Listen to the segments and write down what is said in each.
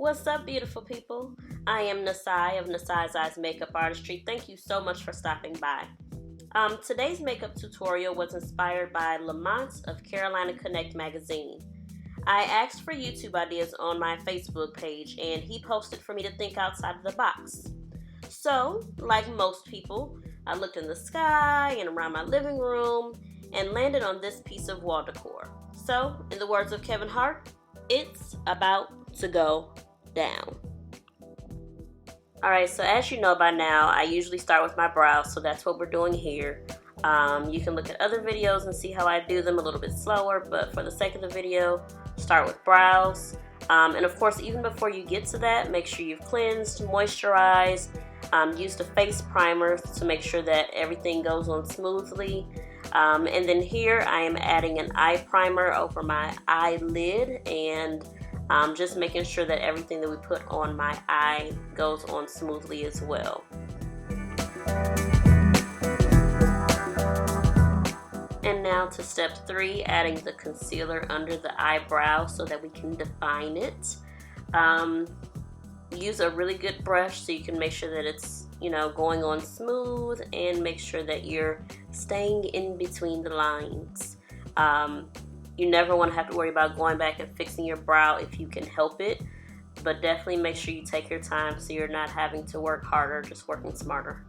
What's up, beautiful people? I am NiSi of NiSi's Eyes Makeup Artistry. Thank you so much for stopping by. Today's makeup tutorial was inspired by Lamont of Carolina Connect magazine. I asked for YouTube ideas on my Facebook page and he posted for me to think outside of the box. So, like most people, I looked in the sky and around my living room and landed on this piece of wall decor. So, in the words of Kevin Hart, it's about to go down. Alright, so as you know by now, I usually start with my brows, so that's what we're doing here. You can look at other videos and see how I do them a little bit slower, but for the sake of the video, start with brows. And of course, even before you get to that, make sure you've cleansed, moisturized, used a face primer to make sure that everything goes on smoothly. And then here I am adding an eye primer over my eyelid and just making sure that everything that we put on my eye goes on smoothly as well. And now to step 3, adding the concealer under the eyebrow so that we can define it. Use a really good brush so you can make sure that it's, going on smooth, and make sure that you're staying in between the lines. You never want to have to worry about going back and fixing your brow if you can help it, but definitely make sure you take your time so you're not having to work harder, just working smarter.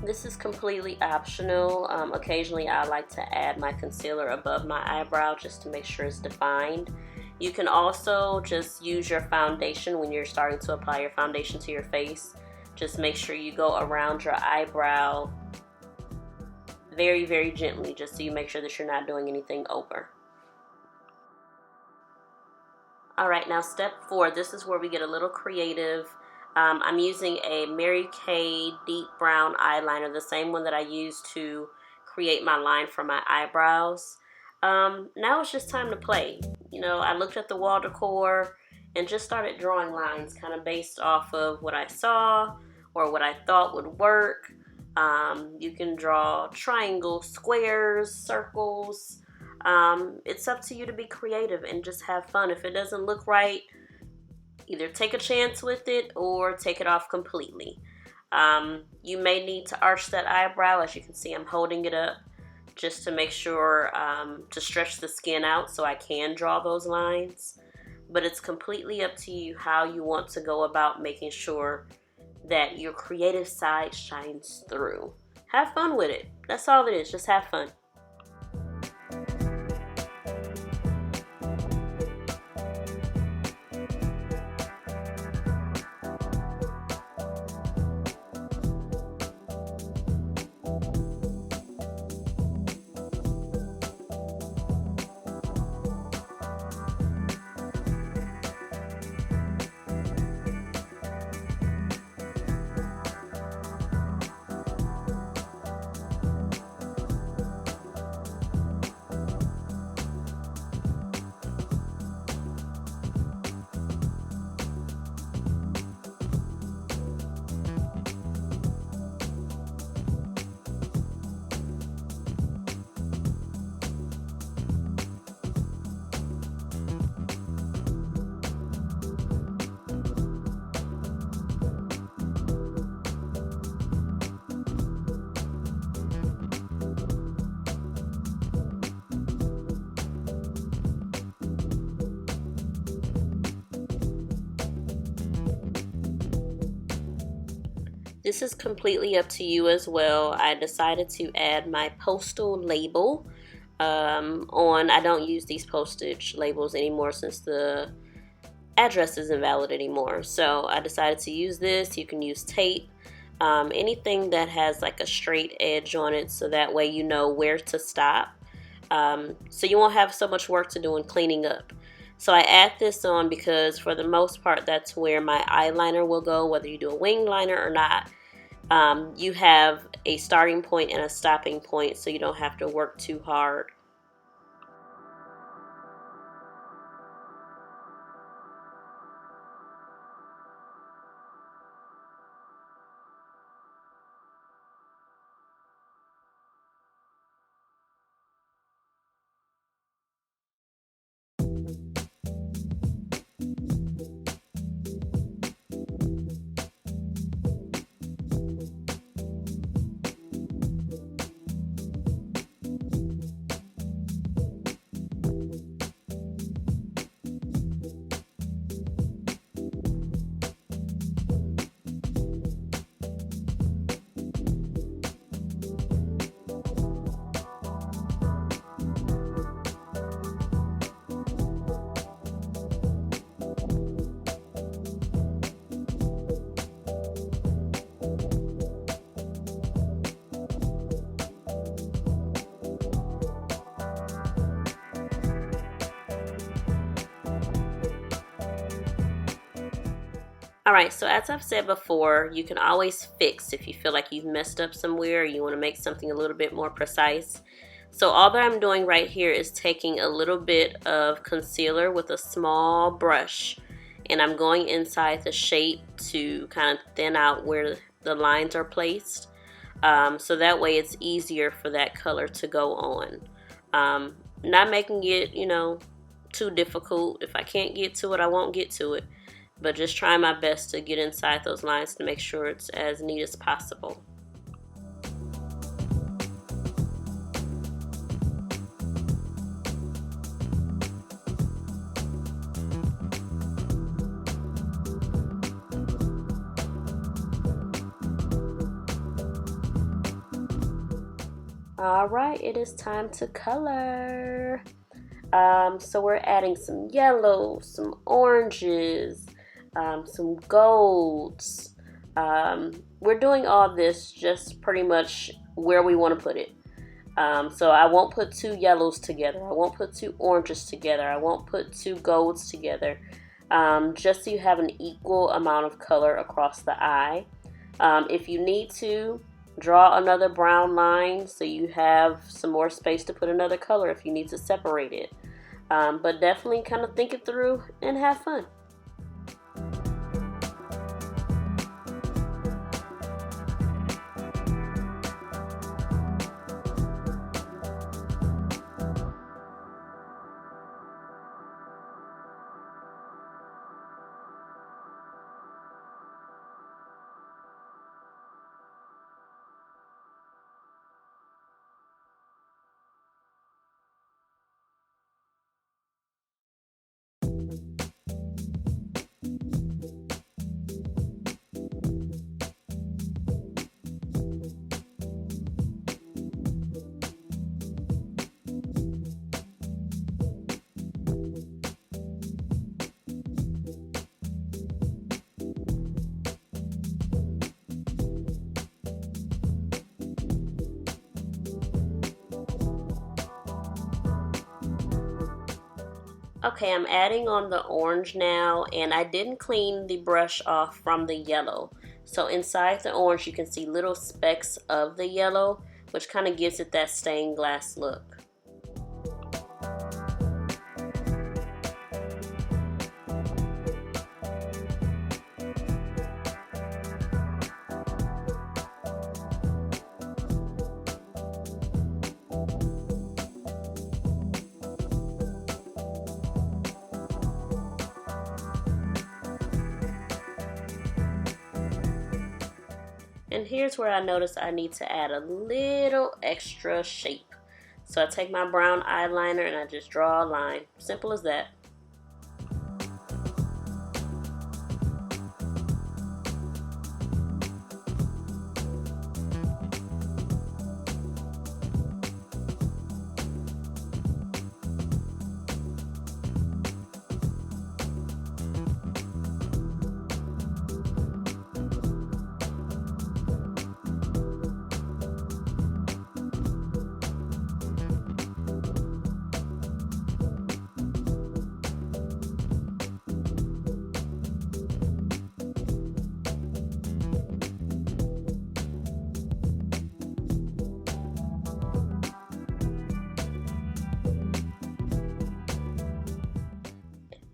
This is completely optional. Occasionally I like to add my concealer above my eyebrow just to make sure it's defined. You can also just use your foundation when you're starting to apply your foundation to your face. Just make sure you go around your eyebrow very, very gently, just so you make sure that you're not doing anything over. Alright, now step 4, this is where we get a little creative. I'm using a Mary Kay deep brown eyeliner, the same one that I used to create my line for my eyebrows. Now it's just time to play. I looked at the wall decor and just started drawing lines kind of based off of what I saw or what I thought would work. You can draw triangles, squares, circles. It's up to you to be creative and just have fun. If it doesn't look right, either take a chance with it or take it off completely. You may need to arch that eyebrow. As you can see, I'm holding it up just to make sure to stretch the skin out so I can draw those lines. But it's completely up to you how you want to go about making sure that your creative side shines through. Have fun with it. That's all it is. Just have fun. This is completely up to you as well. I decided to add my postal label on. I don't use these postage labels anymore since the address isn't valid anymore. So I decided to use this. You can use tape, anything that has like a straight edge on it, so that way you know where to stop. So you won't have so much work to do in cleaning up. So I add this on because for the most part that's where my eyeliner will go, whether you do a wing liner or not. You have a starting point and a stopping point, so you don't have to work too hard. Alright, so as I've said before, you can always fix if you feel like you've messed up somewhere or you want to make something a little bit more precise. So all that I'm doing right here is taking a little bit of concealer with a small brush, and I'm going inside the shape to kind of thin out where the lines are placed. So that way it's easier for that color to go on. Not making it, too difficult. If I can't get to it, I won't get to it. But just trying my best to get inside those lines to make sure it's as neat as possible. Alright, it is time to color. So we're adding some yellow, some oranges, some golds. We're doing all this just pretty much where we want to put it. So I won't put two yellows together. I won't put two oranges together. I won't put two golds together. Just so you have an equal amount of color across the eye. If you need to, draw another brown line so you have some more space to put another color if you need to separate it. But definitely kind of think it through and have fun. Okay, I'm adding on the orange now, and I didn't clean the brush off from the yellow. So inside the orange you can see little specks of the yellow, which kind of gives it that stained glass look. And here's where I notice I need to add a little extra shape. So I take my brown eyeliner and I just draw a line. Simple as that.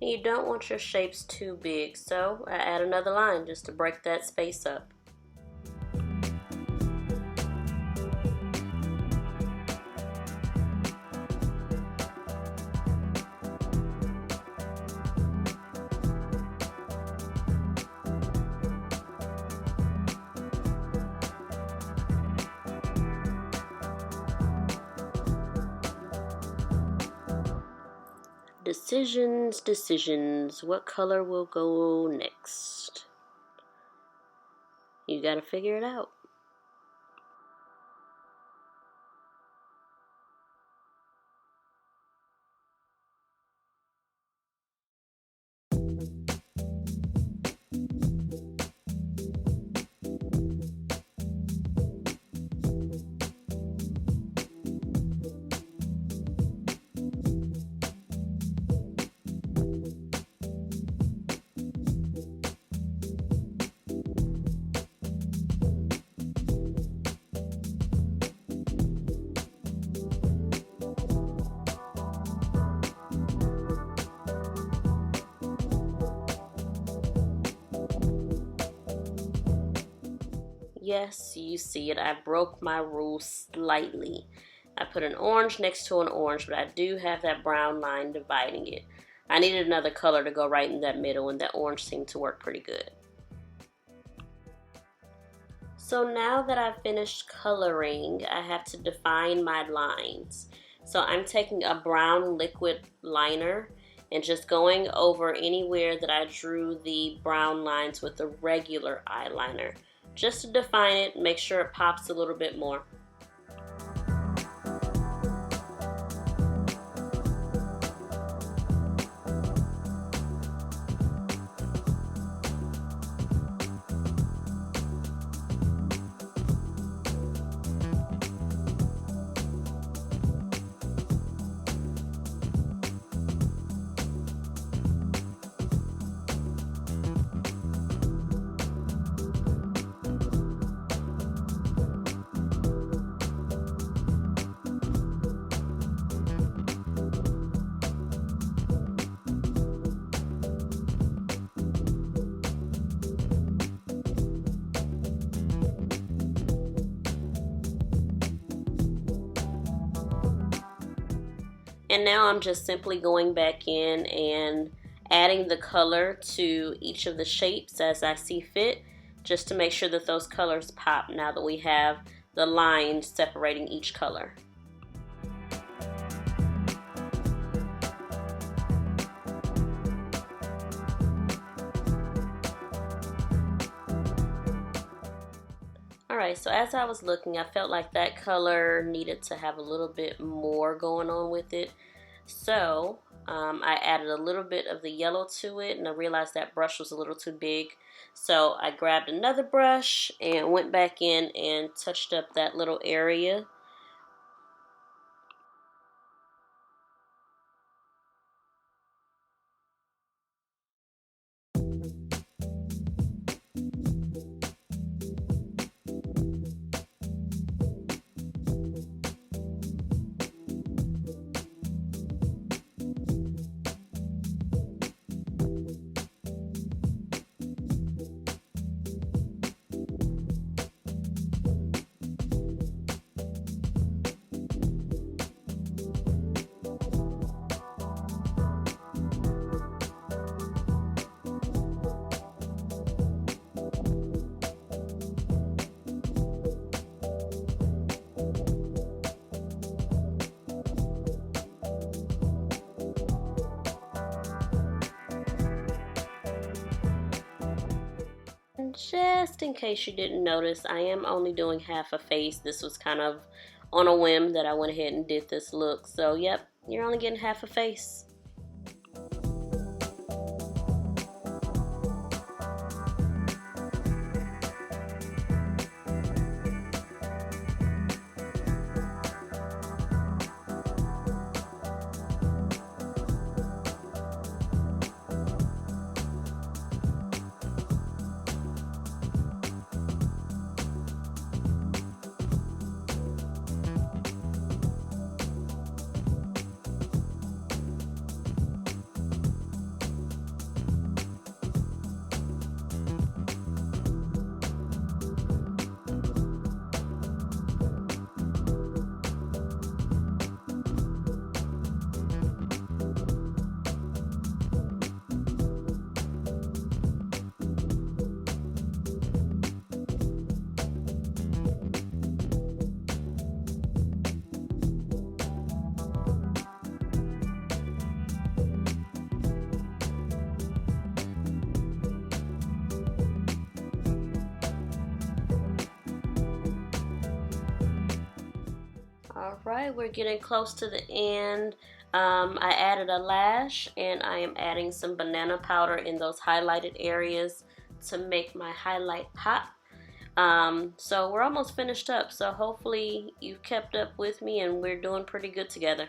And you don't want your shapes too big, so I add another line just to break that space up. Decisions, decisions. What color will go next? You gotta figure it out. Yes, you see it. I broke my rule slightly. I put an orange next to an orange, but I do have that brown line dividing it. I needed another color to go right in that middle, and that orange seemed to work pretty good. So now that I've finished coloring, I have to define my lines. So I'm taking a brown liquid liner and just going over anywhere that I drew the brown lines with a regular eyeliner, just to define it, make sure it pops a little bit more. And now I'm just simply going back in and adding the color to each of the shapes as I see fit, just to make sure that those colors pop now that we have the lines separating each color. Alright, so as I was looking, I felt like that color needed to have a little bit more going on with it. So I added a little bit of the yellow to it, and I realized that brush was a little too big. So I grabbed another brush and went back in and touched up that little area. Just in case you didn't notice, I am only doing half a face. This was kind of on a whim that I went ahead and did this look. So yep, you're only getting half a face. Alright, we're getting close to the end. I added a lash, and I am adding some banana powder in those highlighted areas to make my highlight pop. So we're almost finished up, so hopefully you've kept up with me and we're doing pretty good together.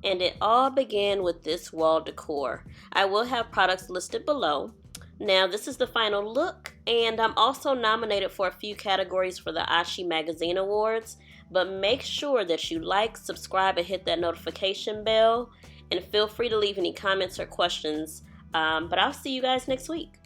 And it all began with this wall decor. I will have products listed below. Now this is the final look, and I'm also nominated for a few categories for the Ashi Magazine Awards, but make sure that you like, subscribe, and hit that notification bell, and feel free to leave any comments or questions, but I'll see you guys next week.